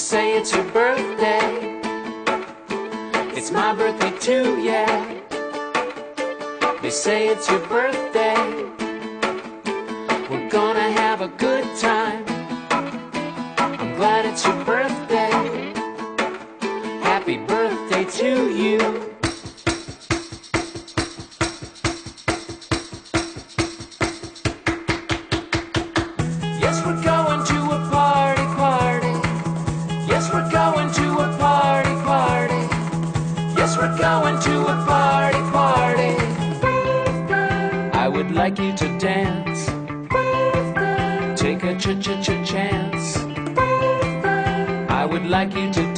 say it's your birthday. It's my birthday too, yeah. They say it's your birthday. We're gonna have a good time. I'm glad it's your birthday. Happy birthday to you. Yes, we're going to a party, party. Yes, we're going to a party, party. Yes, we're going to a party, party. I would like you to dance. Take a ch-ch-ch-chance. I would like you to